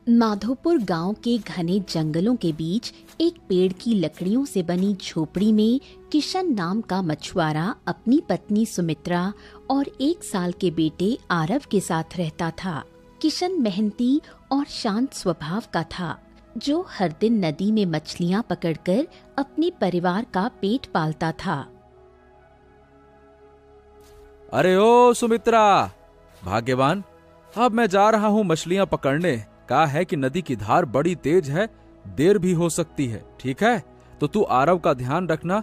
माधोपुर गांव के घने जंगलों के बीच एक पेड़ की लकड़ियों से बनी झोपड़ी में किशन नाम का मछुआरा अपनी पत्नी सुमित्रा और 1 साल के बेटे आरव के साथ रहता था। किशन मेहनती और शांत स्वभाव का था, जो हर दिन नदी में मछलियां पकड़कर अपने परिवार का पेट पालता था। अरे ओ सुमित्रा, भाग्यवान, अब मैं जा रहा हूँ मछलियां पकड़ने। कहा है कि नदी की धार बड़ी तेज है, देर भी हो सकती है। ठीक है, तो तू आरव का ध्यान रखना।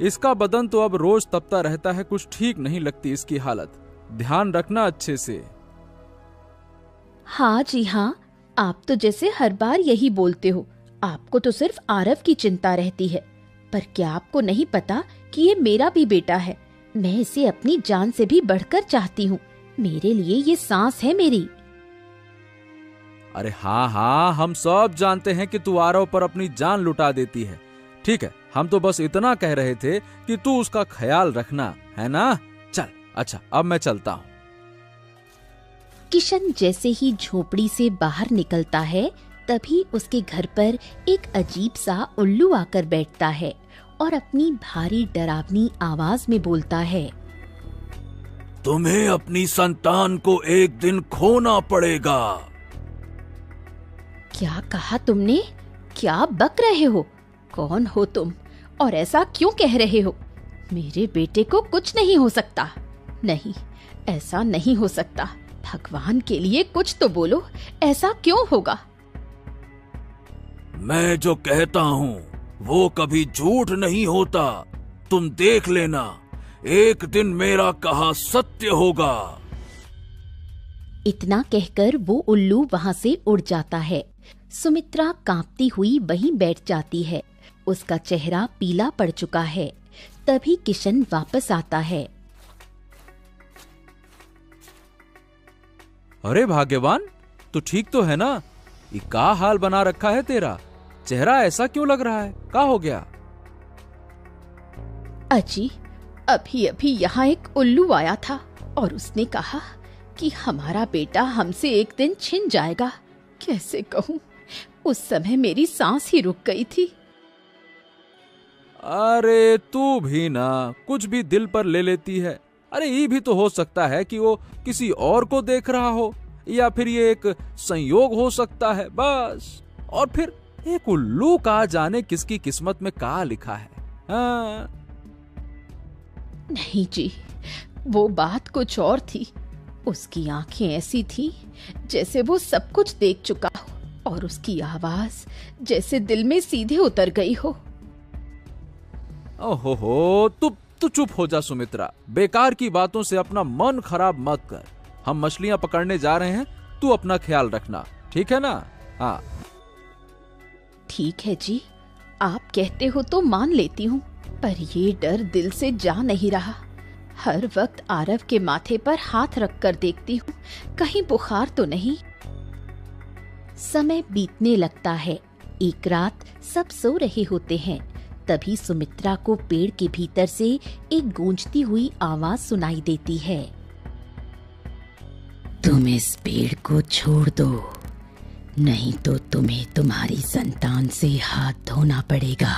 इसका बदन तो अब रोज तपता रहता है, कुछ ठीक नहीं लगती इसकी हालत। ध्यान रखना अच्छे से। हाँ जी हाँ, आप तो जैसे हर बार यही बोलते हो। आपको तो सिर्फ आरव की चिंता रहती है, पर क्या आपको नहीं पता कि ये मेरा भी बेटा है। मैं इसे अपनी जान से भी बढ़कर चाहती हूँ। मेरे लिए ये सांस है मेरी। अरे हाँ हाँ, हम सब जानते हैं कि तू आरव पर अपनी जान लुटा देती है। ठीक है, हम तो बस इतना कह रहे थे कि तू उसका ख्याल रखना, है ना? चल, अच्छा, अब मैं चलता हूँ। किशन जैसे ही झोपड़ी से बाहर निकलता है, तभी उसके घर पर एक अजीब सा उल्लू आकर बैठता है और अपनी भारी डरावनी आवाज में बोलता है, तुम्हें अपनी संतान को एक दिन खोना पड़ेगा। क्या कहा तुमने? क्या बक रहे हो? कौन हो तुम और ऐसा क्यों कह रहे हो? मेरे बेटे को कुछ नहीं हो सकता। नहीं, ऐसा नहीं हो सकता। भगवान के लिए कुछ तो बोलो, ऐसा क्यों होगा? मैं जो कहता हूँ वो कभी झूठ नहीं होता। तुम देख लेना, एक दिन मेरा कहा सत्य होगा। इतना कहकर वो उल्लू वहाँ से उड़ जाता है। सुमित्रा कांपती हुई वहीं बैठ जाती है। उसका चेहरा पीला पड़ चुका है। तभी किशन वापस आता है। अरे भाग्यवान, तू ठीक तो है ना? ये क्या हाल बना रखा है तेरा? चेहरा ऐसा क्यों लग रहा है? क्या हो गया? अजी, अभी अभी यहाँ एक उल्लू आया था और उसने कहा कि हमारा बेटा हमसे एक दिन छिन जाएगा। कैसे कहूँ, उस समय मेरी सांस ही रुक गई थी। अरे तू भी ना कुछ भी दिल पर ले लेती है। अरे ये भी तो हो सकता है कि वो किसी और को देख रहा हो, या फिर ये एक संयोग हो सकता है, बस। और फिर एक उल्लू का जाने किसकी किस्मत में क्या लिखा है। हाँ। नहीं जी, वो बात कुछ और थी। उसकी आंखें ऐसी थी जैसे वो सब कुछ देख चुका हो, और उसकी आवाज जैसे दिल में सीधे उतर गई हो। ओहो, तू चुप हो जा सुमित्रा। बेकार की बातों से अपना मन खराब मत कर। हम मछलियां पकड़ने जा रहे हैं, तू अपना ख्याल रखना, ठीक है ना? हाँ ठीक है जी, आप कहते हो तो मान लेती हूँ, पर ये डर दिल से जा नहीं रहा। हर वक्त आरव के माथे पर हाथ रखकर देखती हूँ, कहीं बुखार तो नहीं। समय बीतने लगता है। एक रात सब सो रहे होते हैं। तभी सुमित्रा को पेड़ के भीतर से एक गूंजती हुई आवाज सुनाई देती है। तुम इस पेड़ को छोड़ दो, नहीं तो तुम्हें तुम्हारी संतान से हाथ धोना पड़ेगा।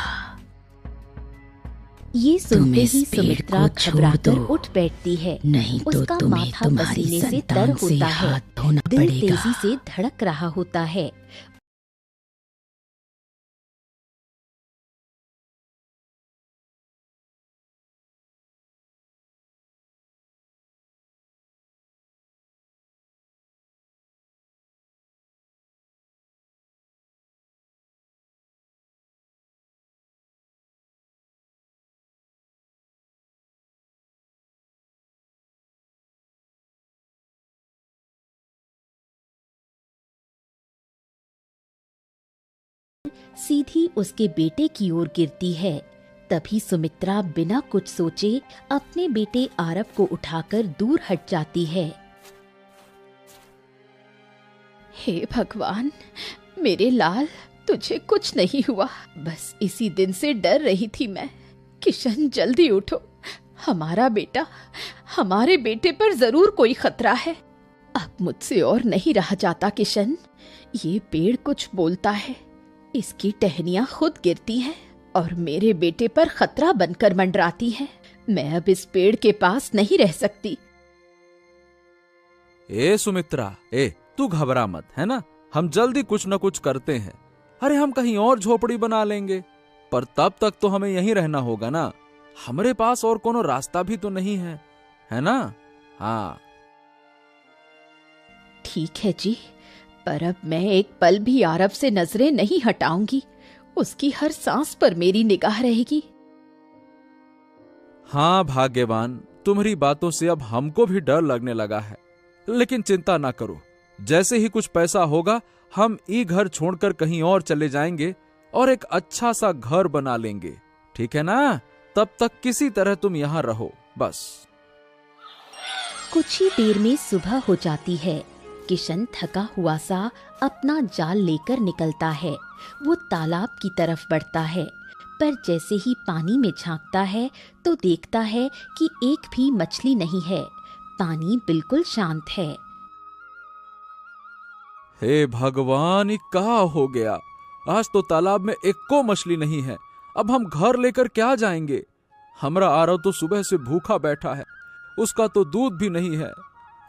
ये सुनते ही सुमित्रा घबराकर उठ बैठती है। नहीं तो तुम्हें तुम्हारी संतान से हाथ धोना पड़ेगा। दिल तेजी से धड़क रहा होता है। सीधी उसके बेटे की ओर गिरती है। तभी सुमित्रा बिना कुछ सोचे अपने बेटे आरव को उठाकर दूर हट जाती है। हे भगवान, मेरे लाल, तुझे कुछ नहीं हुआ। बस इसी दिन से डर रही थी मैं। किशन, जल्दी उठो। हमारा बेटा, हमारे बेटे पर जरूर कोई खतरा है। अब मुझसे और नहीं रहा जाता किशन। ये पेड़ कुछ बोलता है। इसकी टहनियां खुद गिरती हैं और मेरे बेटे पर खतरा बनकर मंडराती हैं। मैं अब इस पेड़ के पास नहीं रह सकती। ए सुमित्रा, तू घबरा मत, है ना? हम जल्दी कुछ न कुछ करते हैं। अरे हम कहीं और झोपड़ी बना लेंगे, पर तब तक तो हमें यहीं रहना होगा ना। हमारे पास और कोनो रास्ता भी तो नहीं है ना? हाँ ठीक है जी, पर अब मैं एक पल भी आरव से नजरें नहीं हटाऊंगी। उसकी हर सांस पर मेरी निगाह रहेगी। हाँ भाग्यवान, तुम्हारी बातों से अब हमको भी डर लगने लगा है। लेकिन चिंता ना करो, जैसे ही कुछ पैसा होगा हम ये घर छोड़कर कहीं और चले जाएंगे और एक अच्छा सा घर बना लेंगे, ठीक है ना? तब तक किसी तरह तुम यहाँ रहो बस। कुछ ही देर में सुबह हो जाती है। किशन थका हुआ सा अपना जाल लेकर निकलता है। वो तालाब की तरफ बढ़ता है, पर जैसे ही पानी में झांकता है तो देखता है कि एक भी मछली नहीं है। पानी बिल्कुल शांत है। हे भगवान, ये कहाँ हो गया? आज तो तालाब में एक को मछली नहीं है। अब हम घर लेकर क्या जाएंगे? हमारा आरव तो सुबह से भूखा बैठा है, उसका तो दूध भी नहीं है।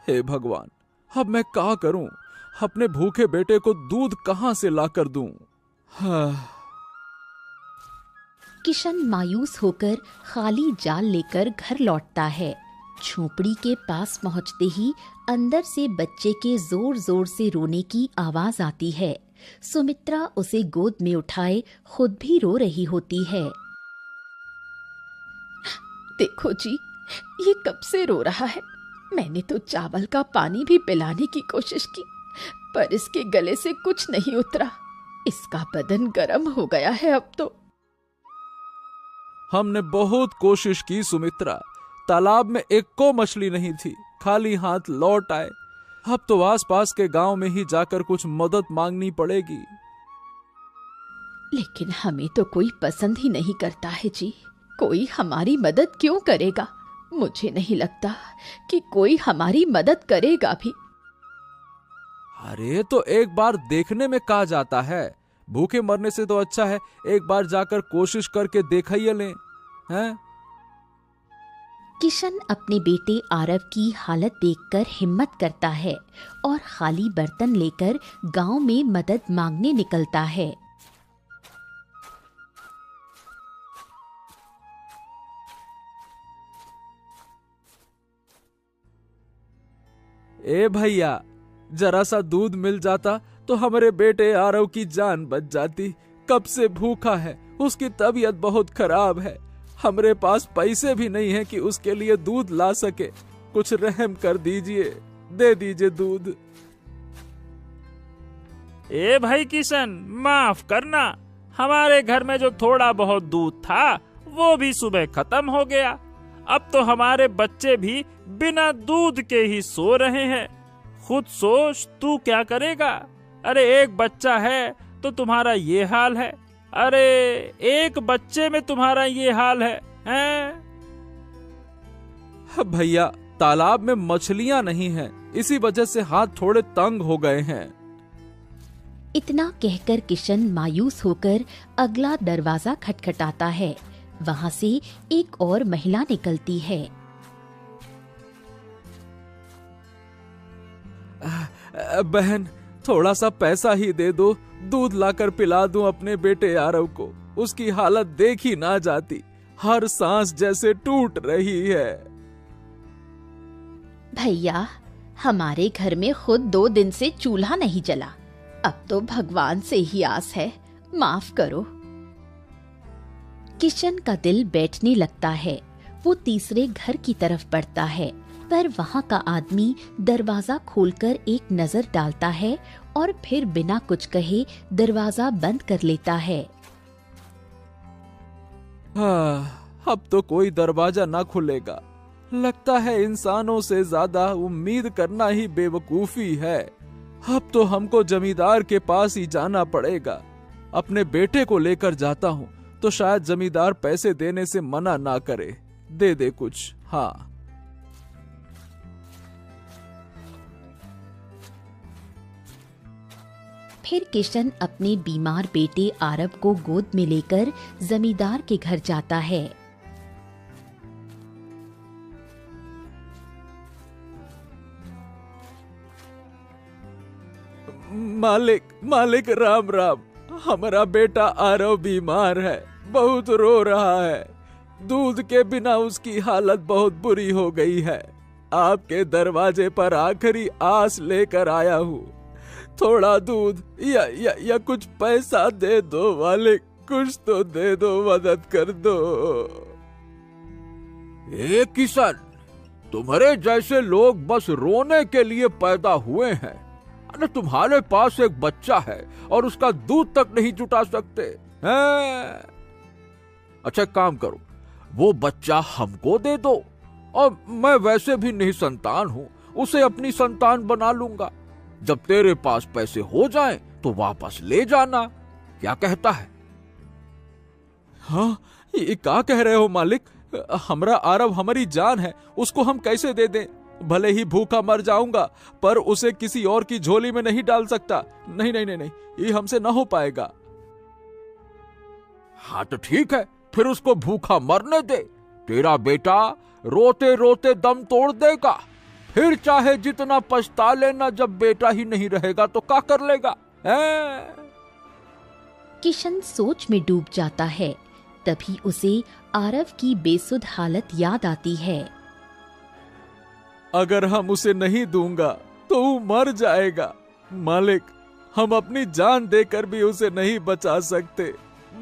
हे भगवान, अब मैं क्या करूं? अपने भूखे बेटे को दूध कहां से लाकर दूं? हाँ। किशन मायूस होकर खाली जाल लेकर घर लौटता है। झोपड़ी के पास पहुंचते ही अंदर से बच्चे के जोर जोर से रोने की आवाज आती है। सुमित्रा उसे गोद में उठाए खुद भी रो रही होती है। देखो जी, ये कब से रो रहा है। मैंने तो चावल का पानी भी पिलाने की कोशिश की, पर इसके गले से कुछ नहीं उतरा। इसका बदन गर्म हो गया है अब तो। हमने बहुत कोशिश की सुमित्रा, तालाब में एक को मछली नहीं थी, खाली हाथ लौट आए। अब तो आसपास के गांव में ही जाकर कुछ मदद मांगनी पड़ेगी। लेकिन हमें तो कोई पसंद ही नहीं करता है जी। कोई हमारी मदद क्यों करेगा? मुझे नहीं लगता कि कोई हमारी मदद करेगा भी। अरे तो एक बार देखने में कहा जाता है, भूखे मरने से तो अच्छा है एक बार जाकर कोशिश करके देखा ही लें, हैं? किशन अपने बेटे आरव की हालत देखकर हिम्मत करता है और खाली बर्तन लेकर गांव में मदद मांगने निकलता है। ए भैया, जरा सा दूध मिल जाता तो हमारे बेटे आरव की जान बच जाती। कब से भूखा है, उसकी तबीयत बहुत खराब है। हमारे पास पैसे भी नहीं है कि उसके लिए दूध ला सके। कुछ रहम कर दीजिए, दे दीजिए दूध। ए भाई किशन, माफ करना, हमारे घर में जो थोड़ा बहुत दूध था वो भी सुबह खत्म हो गया। अब तो हमारे बच्चे भी बिना दूध के ही सो रहे हैं। खुद सोच, तू क्या करेगा? अरे एक बच्चा है तो तुम्हारा ये हाल है। अरे एक बच्चे में तुम्हारा ये हाल है, हैं? भैया, तालाब में मछलियां नहीं हैं, इसी वजह से हाथ थोड़े तंग हो गए हैं। इतना कहकर किशन मायूस होकर अगला दरवाजा खटखटाता है। वहां से एक और महिला निकलती है। बहन, थोड़ा सा पैसा ही दे दो, दूध लाकर पिला दूं अपने बेटे आरव को। उसकी हालत देखी ना जाती, हर सांस जैसे टूट रही है। भैया, हमारे घर में खुद 2 दिन से चूल्हा नहीं जला। अब तो भगवान से ही आस है, माफ करो। किशन का दिल बैठने लगता है। वो तीसरे घर की तरफ बढ़ता है, पर वहाँ का आदमी दरवाजा खोलकर एक नजर डालता है और फिर बिना कुछ कहे दरवाजा बंद कर लेता है। अब तो कोई दरवाजा ना खुलेगा। लगता है इंसानों से ज्यादा उम्मीद करना ही बेवकूफी है। अब तो हमको जमींदार के पास ही जाना पड़ेगा। अपने बेटे को लेकर जाता हूँ तो शायद जमींदार पैसे देने से मना ना करे, दे दे कुछ। हाँ, फिर किशन अपने बीमार बेटे आरव को गोद में लेकर जमींदार के घर जाता है। मालिक राम राम। हमारा बेटा आरव बीमार है, बहुत रो रहा है। दूध के बिना उसकी हालत बहुत बुरी हो गई है। आपके दरवाजे पर आखिरी आस लेकर आया हूँ। थोड़ा दूध या कुछ पैसा दे दो मालिक, कुछ तो दे दो, मदद कर दो। ए किशन, तुम्हारे जैसे लोग बस रोने के लिए पैदा हुए हैं। अरे तुम्हारे पास एक बच्चा है और उसका दूध तक नहीं जुटा सकते हैं? अच्छा काम करो, वो बच्चा हमको दे दो और मैं वैसे भी निसंतान हूं, उसे अपनी संतान बना लूंगा। जब तेरे पास पैसे हो जाएं तो वापस ले जाना। क्या कहता है? हाँ, ये क्या कह रहे हो मालिक? हमारा आरव हमारी जान है, उसको हम कैसे दे दें? भले ही भूखा मर जाऊंगा, पर उसे किसी और की झोली में नहीं डाल सकता। नहीं नहीं नहीं नहीं, ये हमसे ना हो पाएगा। हाँ तो ठीक है, फिर उसको भूखा मरने दे। तेरा बेटा रोते रोते दम तोड़ देगा। फिर चाहे जितना पछता लेना, जब बेटा ही नहीं रहेगा तो क्या कर लेगा? किशन सोच में डूब जाता है। तभी उसे आरव की बेसुध हालत याद आती है। अगर हम उसे नहीं दूंगा तो वो मर जाएगा। मालिक, हम अपनी जान देकर भी उसे नहीं बचा सकते,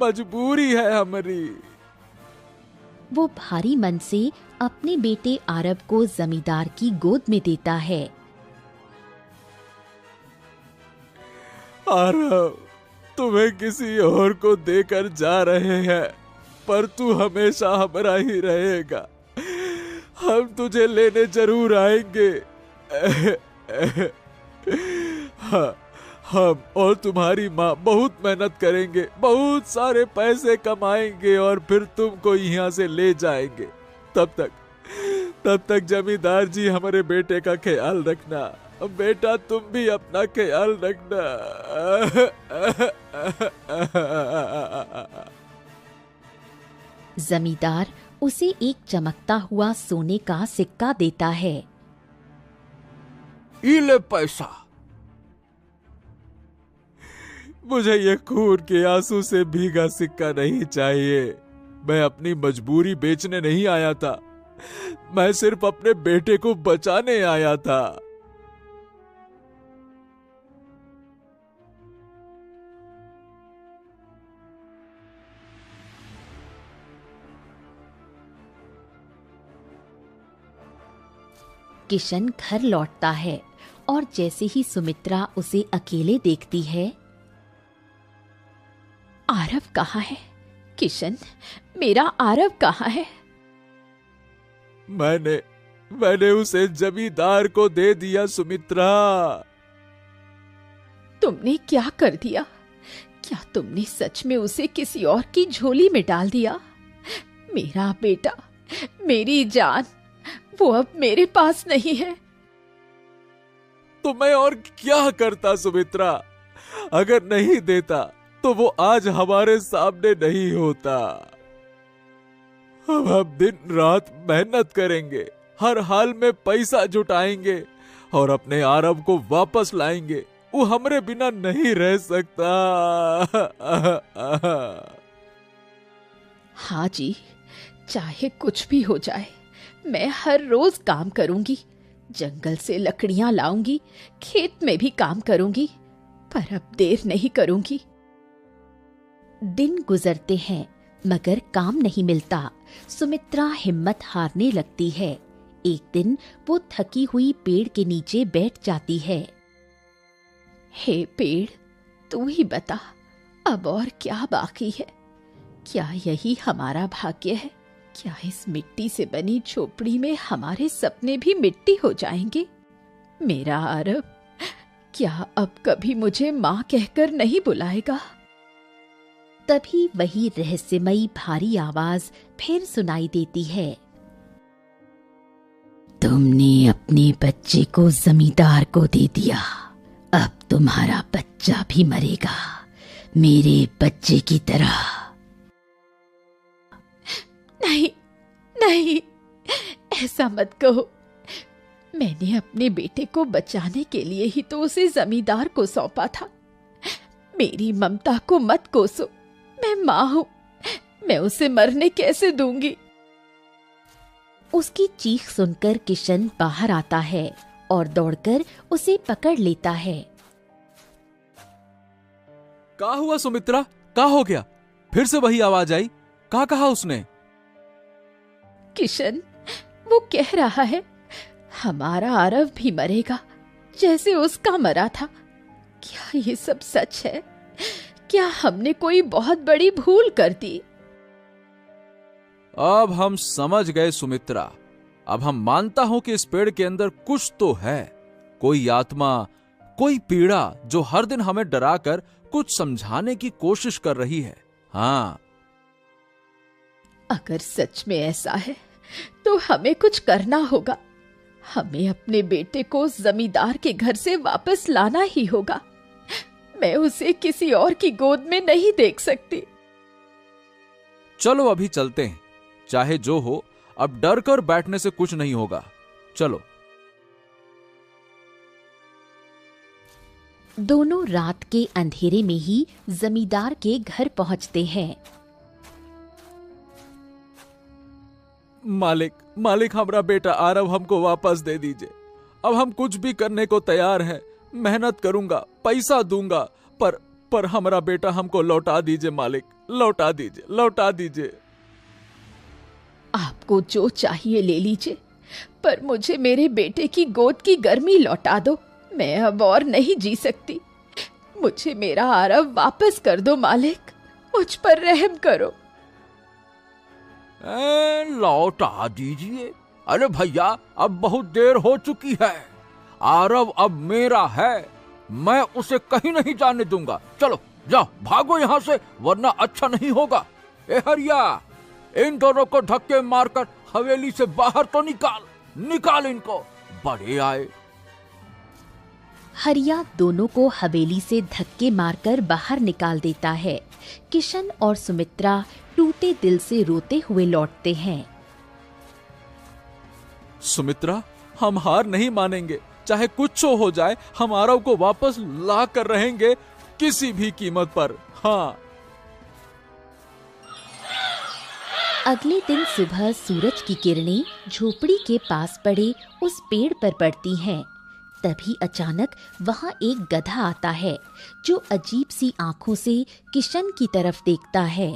मजबूरी है हमारी। वो भारी मन से अपने बेटे आरव को जमींदार की गोद में देता है। आरव, तुम्हें किसी और को देकर जा रहे हैं, पर तू हमेशा हमारा ही रहेगा। हम तुझे लेने जरूर आएंगे। हम और तुम्हारी माँ बहुत मेहनत करेंगे, बहुत सारे पैसे कमाएंगे और फिर तुमको यहाँ से ले जाएंगे। तब तक जमींदार जी हमारे बेटे का ख्याल रखना। बेटा, तुम भी अपना ख्याल रखना। जमींदार उसे एक चमकता हुआ सोने का सिक्का देता है। ये ले पैसा। मुझे ये खून के आंसू से भीगा सिक्का नहीं चाहिए। मैं अपनी मजबूरी बेचने नहीं आया था, मैं सिर्फ अपने बेटे को बचाने आया था। किशन घर लौटता है और जैसे ही सुमित्रा उसे अकेले देखती है। आरव कहाँ है? किशन, मेरा आरव कहाँ है? मैंने उसे जमींदार को दे दिया सुमित्रा। तुमने क्या कर दिया? क्या तुमने सच में उसे किसी और की झोली में डाल दिया? मेरा बेटा, मेरी जान, वो अब मेरे पास नहीं है। तो मैं और क्या करता सुमित्रा? अगर नहीं देता तो वो आज हमारे सामने नहीं होता। हम दिन रात मेहनत करेंगे, हर हाल में पैसा जुटाएंगे और अपने आरव को वापस लाएंगे। वो हमारे बिना नहीं रह सकता। हाँ जी, चाहे कुछ भी हो जाए, मैं हर रोज काम करूंगी, जंगल से लकड़ियां लाऊंगी, खेत में भी काम करूंगी, पर अब देर नहीं करूंगी। दिन गुजरते हैं मगर काम नहीं मिलता। सुमित्रा हिम्मत हारने लगती है। एक दिन वो थकी हुई पेड़ के नीचे बैठ जाती है। हे पेड़, तू ही बता, अब और क्या बाकी है? क्या यही हमारा भाग्य है? क्या इस मिट्टी से बनी झोपड़ी में हमारे सपने भी मिट्टी हो जाएंगे? मेरा आरव क्या अब कभी मुझे माँ कहकर नहीं बुलाएगा? तभी वही रहस्यमयी भारी आवाज फिर सुनाई देती है। तुमने अपने बच्चे को जमींदार को दे दिया, अब तुम्हारा बच्चा भी मरेगा, मेरे बच्चे की तरह। नहीं नहीं, ऐसा मत कहो। मैंने अपने बेटे को बचाने के लिए ही तो उसे जमींदार को सौंपा था। मेरी ममता को मत कोसो। मैं माँ हूं, मैं उसे मरने कैसे दूंगी? उसकी चीख सुनकर किशन बाहर आता है और दौड़कर उसे पकड़ लेता है। क्या हुआ सुमित्रा? क्या हो गया? फिर से वही आवाज आई? क्या कहा उसने? किशन, वो कह रहा है हमारा आरव भी मरेगा जैसे उसका मरा था। क्या ये सब सच है? क्या हमने कोई बहुत बड़ी भूल कर दी? अब हम समझ गए सुमित्रा। अब हम मानता हूं कि इस पेड़ के अंदर कुछ तो है, कोई आत्मा, कोई पीड़ा जो हर दिन हमें डराकर कुछ समझाने की कोशिश कर रही है। हाँ, अगर सच में ऐसा है तो हमें कुछ करना होगा। हमें अपने बेटे को जमींदार के घर से वापस लाना ही होगा। मैं उसे किसी और की गोद में नहीं देख सकती। चलो अभी चलते हैं। चाहे जो हो, अब डर कर बैठने से कुछ नहीं होगा। चलो। दोनों रात के अंधेरे में ही जमींदार के घर पहुंचते हैं। मालिक, हमारा बेटा आरव हमको वापस दे दीजिए। अब हम कुछ भी करने को तैयार हैं। मेहनत करूंगा, पैसा दूंगा, पर हमारा बेटा हमको लौटा दीजिए मालिक, लौटा दीजिए। आपको जो चाहिए ले लीजिए, पर मुझे मेरे बेटे की गोद की गर्मी लौटा दो। मैं अब और नहीं जी सकती। मुझे मेरा आरव वापस कर दो मालिक, मुझ पर रहम करो। लौटा दीजिए? अरे भैया, अब बहुत देर हो चुकी है। आरव अब मेरा है, मैं उसे कहीं नहीं जाने दूंगा। चलो जाओ, भागो यहाँ से, वरना अच्छा नहीं होगा। ए हरिया, इन दोनों को धक्के मारकर हवेली से बाहर तो निकाल इनको, बड़े आए। हरिया दोनों को हवेली से धक्के मारकर बाहर निकाल देता है। किशन और सुमित्रा टूटे दिल से रोते हुए लौटते हैं। सुमित्रा, हम हार नहीं मानेंगे। चाहे कुछ हो जाए, हम आरव को वापस ला कर रहेंगे, किसी भी कीमत पर। हाँ। अगले दिन सुबह सूरज की किरणें झोपड़ी के पास पड़े उस पेड़ पर पड़ती हैं। तभी अचानक वहां एक गधा आता है जो अजीब सी आंखों से किशन की तरफ देखता है।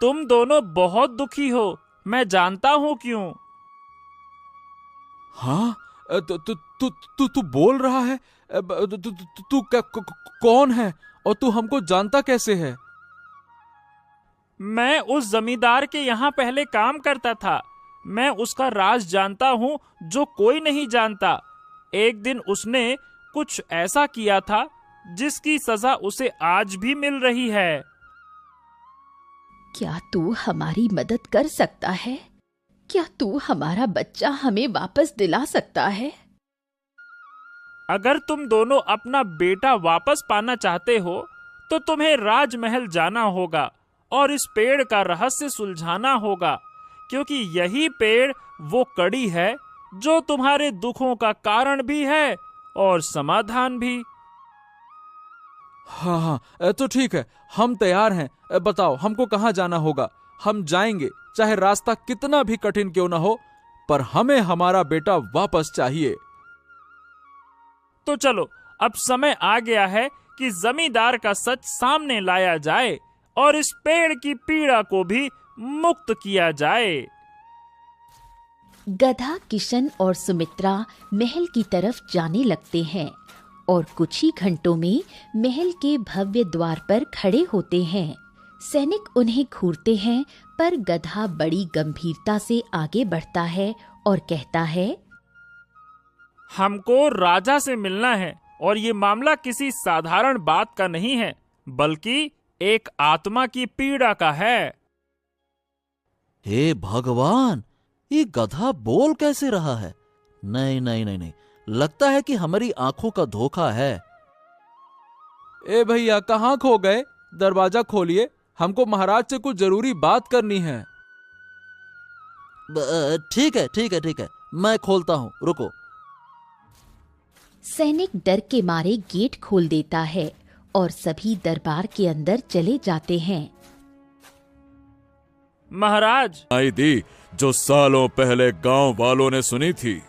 तुम दोनों बहुत दुखी हो, मैं जानता हूँ क्यों। हाँ, तू बोल रहा है? तू कौन है और तू हमको जानता कैसे है? मैं उस जमींदार के यहाँ पहले काम करता था। मैं उसका राज जानता हूँ जो कोई नहीं जानता। एक दिन उसने कुछ ऐसा किया था जिसकी सजा उसे आज भी मिल रही है। क्या तू हमारी मदद कर सकता है? क्या तू हमारा बच्चा हमें वापस दिला सकता है? अगर तुम दोनों अपना बेटा वापस पाना चाहते हो तो तुम्हें राजमहल जाना होगा और इस पेड़ का रहस्य सुलझाना होगा, क्योंकि यही पेड़ वो कड़ी है जो तुम्हारे दुखों का कारण भी है और समाधान भी। हाँ, तो ठीक है, हम तैयार हैं। बताओ हमको कहाँ जाना होगा। हम जाएंगे, चाहे रास्ता कितना भी कठिन क्यों ना हो, पर हमें हमारा बेटा वापस चाहिए। तो चलो, अब समय आ गया है कि जमींदार का सच सामने लाया जाए और इस पेड़ की पीड़ा को भी मुक्त किया जाए। गधा किशन और सुमित्रा महल की तरफ जाने लगते हैं और कुछ ही घंटों में महल के भव्य द्वार पर खड़े होते हैं। सैनिक उन्हें घूरते हैं, पर गधा बड़ी गंभीरता से आगे बढ़ता है और कहता है, हमको राजा से मिलना है और ये मामला किसी साधारण बात का नहीं है, बल्कि एक आत्मा की पीड़ा का है। हे भगवान, ये गधा बोल कैसे रहा है? नहीं, लगता है कि हमारी आंखों का धोखा है। ए भैया, कहाँ खो गए? दरवाजा खोलिए, हमको महाराज से कुछ जरूरी बात करनी है। ठीक है ठीक है ठीक है, मैं खोलता हूँ, रुको। सैनिक डर के मारे गेट खोल देता है और सभी दरबार के अंदर चले जाते हैं। महाराज, आई दी जो सालों पहले गांव वालों ने सुनी थी।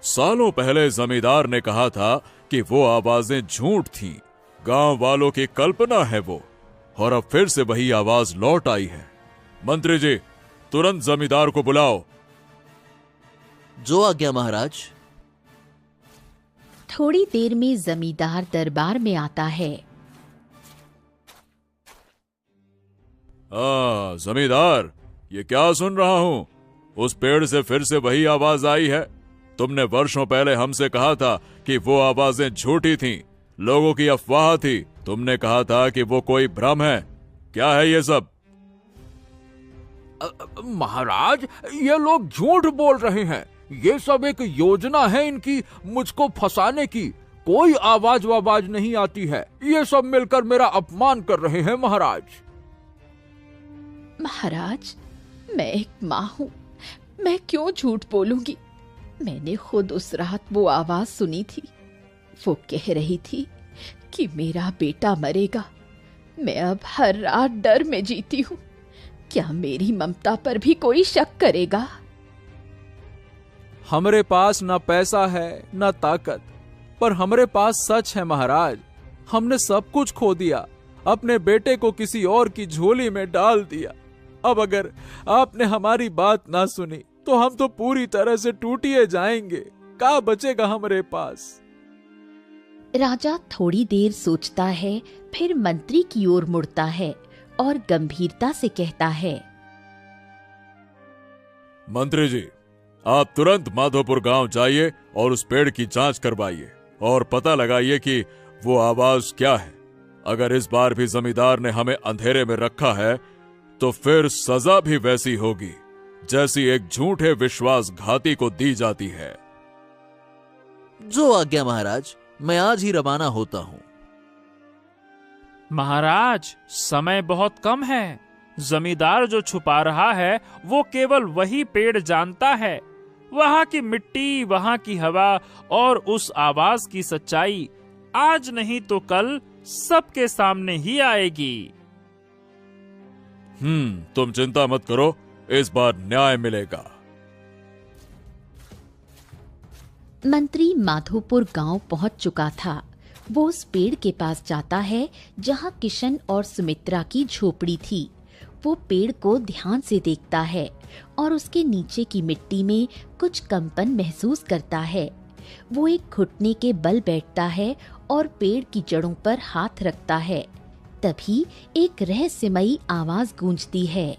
सालों पहले जमींदार ने कहा था कि वो आवाजें झूठ थीं। गांव वालों की कल्पना है वो, और अब फिर से वही आवाज लौट आई है। मंत्री जी, तुरंत जमींदार को बुलाओ। जो आज्ञा महाराज। थोड़ी देर में जमींदार दरबार में आता है। जमींदार, ये क्या सुन रहा हूं? उस पेड़ से फिर से वही आवाज आई है। तुमने वर्षों पहले हमसे कहा था कि वो आवाजें झूठी थीं, लोगों की अफवाह थी। तुमने कहा था कि वो कोई भ्रम है। क्या है ये सब? महाराज, ये लोग झूठ बोल रहे हैं। ये सब एक योजना है इनकी, मुझको फंसाने की। कोई आवाज वावाज नहीं आती है। ये सब मिलकर मेरा अपमान कर रहे हैं महाराज। महाराज, मैं एक माँ हूँ, मैं क्यों झूठ बोलूंगी? मैंने खुद उस रात वो आवाज सुनी थी। वो कह रही थी कि मेरा बेटा मरेगा। मैं अब हर रात डर में जीती हूँ। क्या मेरी ममता पर भी कोई शक करेगा? हमरे पास ना पैसा है ना ताकत, पर हमरे पास सच है महाराज। हमने सब कुछ खो दिया, अपने बेटे को किसी और की झोली में डाल दिया। अब अगर आपने हमारी बात ना सुनी तो हम तो पूरी तरह से टूटिए जाएंगे। क्या बचेगा हमारे पास? राजा थोड़ी देर सोचता है, फिर मंत्री की ओर मुड़ता है और गंभीरता से कहता है, मंत्री जी, आप तुरंत माधोपुर गांव जाइए और उस पेड़ की जांच करवाइए और पता लगाइए कि वो आवाज क्या है। अगर इस बार भी जमींदार ने हमें अंधेरे में रखा है तो फिर सजा भी वैसी होगी जैसी एक झूठे विश्वासघाती को दी जाती है। जो आज्ञा महाराज, मैं आज ही रवाना होता हूँ। महाराज, समय बहुत कम है। जमींदार जो छुपा रहा है वो केवल वही पेड़ जानता है। वहां की मिट्टी, वहां की हवा और उस आवाज की सच्चाई आज नहीं तो कल सबके सामने ही आएगी। तुम चिंता मत करो, इस बार न्याय मिलेगा। मंत्री माधोपुर गांव पहुंच चुका था। वो उस पेड़ के पास जाता है जहां किशन और सुमित्रा की झोपड़ी थी। वो पेड़ को ध्यान से देखता है और उसके नीचे की मिट्टी में कुछ कंपन महसूस करता है। वो एक घुटने के बल बैठता है और पेड़ की जड़ों पर हाथ रखता है। तभी एक रहस्यमयी आवाज गूंजती है।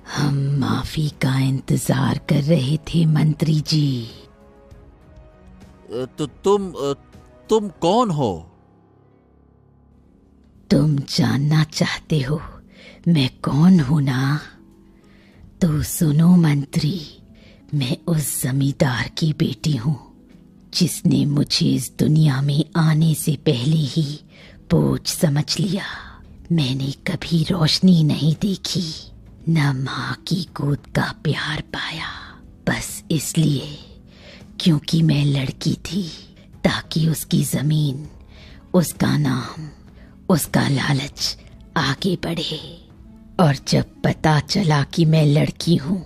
हम माफी का इंतजार कर रहे थे मंत्री जी। तो तुम कौन हो? तुम जानना चाहते हो मैं कौन हूं ना? तो सुनो मंत्री, मैं उस जमींदार की बेटी हूं जिसने मुझे इस दुनिया में आने से पहले ही बोझ समझ लिया। मैंने कभी रोशनी नहीं देखी, न माँ की गोद का प्यार पाया, बस इसलिए क्योंकि मैं लड़की थी, ताकि उसकी जमीन, उसका नाम, उसका लालच आगे बढ़े। और जब पता चला कि मैं लड़की हूँ,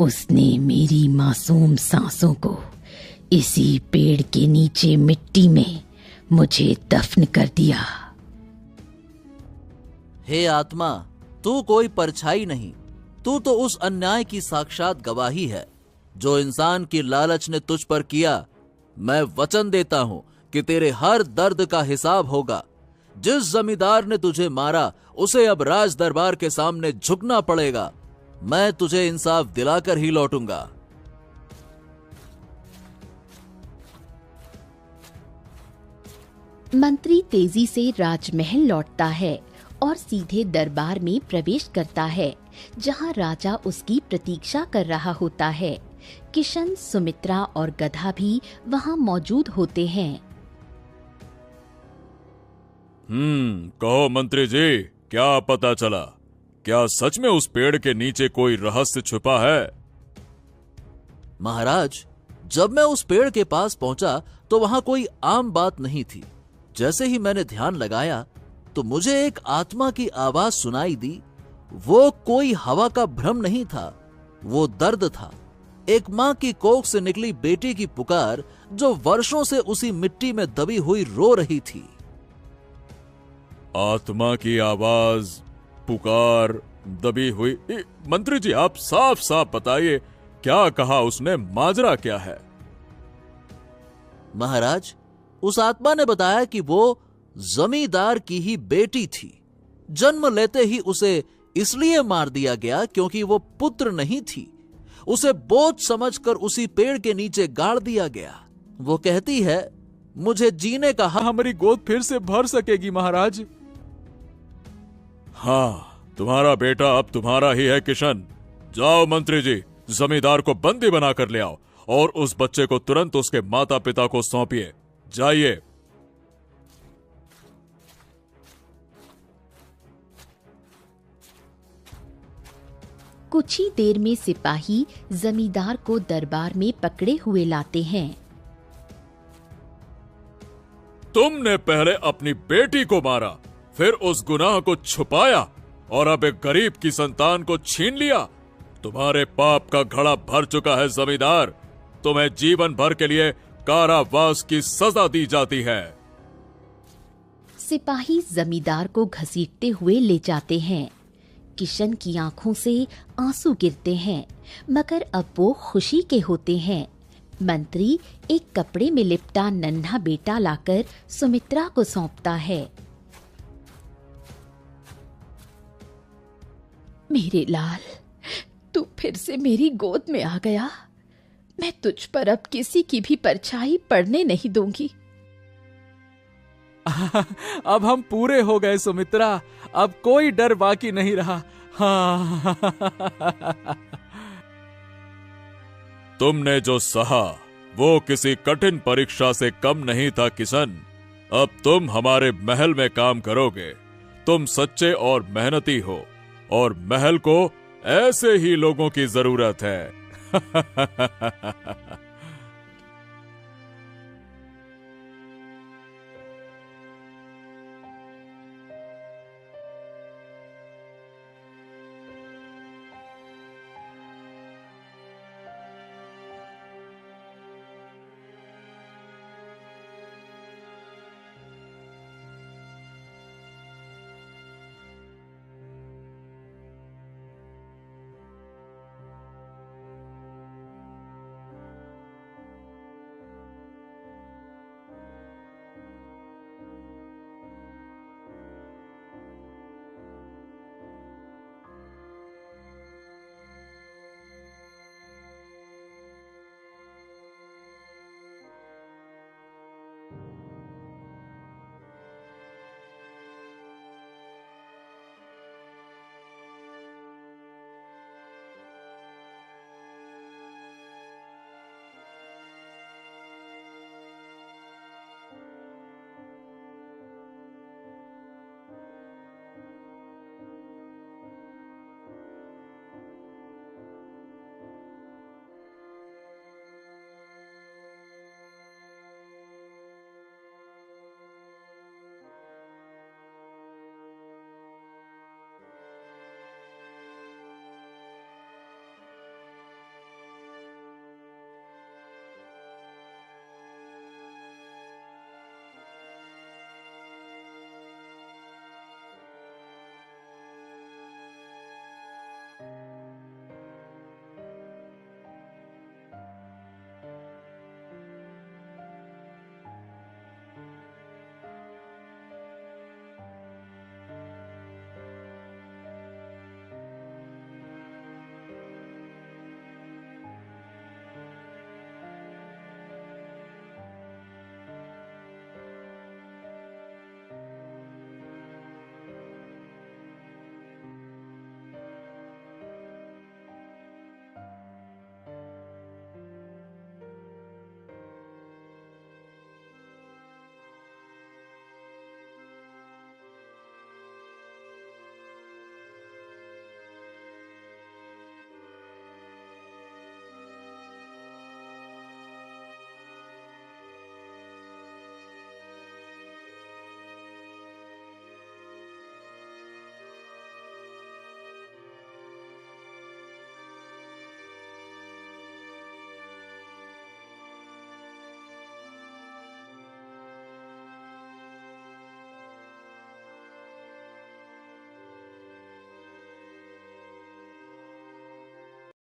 उसने मेरी मासूम सांसों को इसी पेड़ के नीचे मिट्टी में मुझे दफन कर दिया। हे आत्मा, तू कोई परछाई नहीं, तू तो उस अन्याय की साक्षात गवाही है जो इंसान की लालच ने तुझ पर किया। मैं वचन देता हूं कि तेरे हर दर्द का हिसाब होगा। जिस जमींदार ने तुझे मारा उसे अब राज दरबार के सामने झुकना पड़ेगा। मैं तुझे इंसाफ दिलाकर ही लौटूंगा। मंत्री तेजी से राजमहल लौटता है और सीधे दरबार में प्रवेश करता है, जहां राजा उसकी प्रतीक्षा कर रहा होता है। किशन, सुमित्रा और गधा भी वहां मौजूद होते हैं। कहो मंत्री जी, क्या पता चला? क्या सच में उस पेड़ के नीचे कोई रहस्य छुपा है? महाराज, जब मैं उस पेड़ के पास पहुंचा तो वहां कोई आम बात नहीं थी। जैसे ही मैंने ध्यान लगाया तो मुझे एक आत्मा की आवाज सुनाई दी। वो कोई हवा का भ्रम नहीं था, वो दर्द था। एक मां की कोख से निकली बेटी की पुकार, जो वर्षों से उसी मिट्टी में दबी हुई रो रही थी। आत्मा की आवाज, पुकार, दबी हुई। मंत्री जी, आप साफ साफ बताइए, क्या कहा उसने? माजरा क्या है? महाराज, उस आत्मा ने बताया कि वो जमींदार की ही बेटी थी। जन्म लेते ही उसे इसलिए मार दिया गया क्योंकि वो पुत्र नहीं थी। उसे बोझ समझकर उसी पेड़ के नीचे गाड़ दिया गया। वो कहती है, मुझे जीने का हक। हमारी गोद फिर से भर सकेगी महाराज? हाँ, तुम्हारा बेटा अब तुम्हारा ही है किशन। जाओ मंत्री जी, जमींदार को बंदी बनाकर ले आओ और उस बच्चे को तुरंत उसके माता पिता को सौंपिए। जाइए। कुछ ही देर में सिपाही जमींदार को दरबार में पकड़े हुए लाते हैं। तुमने पहले अपनी बेटी को मारा, फिर उस गुनाह को छुपाया और अब एक गरीब की संतान को छीन लिया। तुम्हारे पाप का घड़ा भर चुका है जमींदार। तुम्हें जीवन भर के लिए कारावास की सजा दी जाती है। सिपाही जमींदार को घसीटते हुए ले जाते हैं। किशन की आंखों से आंसू गिरते हैं, मगर अब वो खुशी के होते हैं। मंत्री एक कपड़े में लिपटा नन्हा बेटा लाकर सुमित्रा को सौंपता है। मेरे लाल, तू फिर से मेरी गोद में आ गया। मैं तुझ पर अब किसी की भी परछाई पड़ने नहीं दूंगी। अब हम पूरे हो गए सुमित्रा, अब कोई डर बाकी नहीं रहा। हाँ। तुमने जो सहा वो किसी कठिन परीक्षा से कम नहीं था किशन। अब तुम हमारे महल में काम करोगे। तुम सच्चे और मेहनती हो और महल को ऐसे ही लोगों की जरूरत है।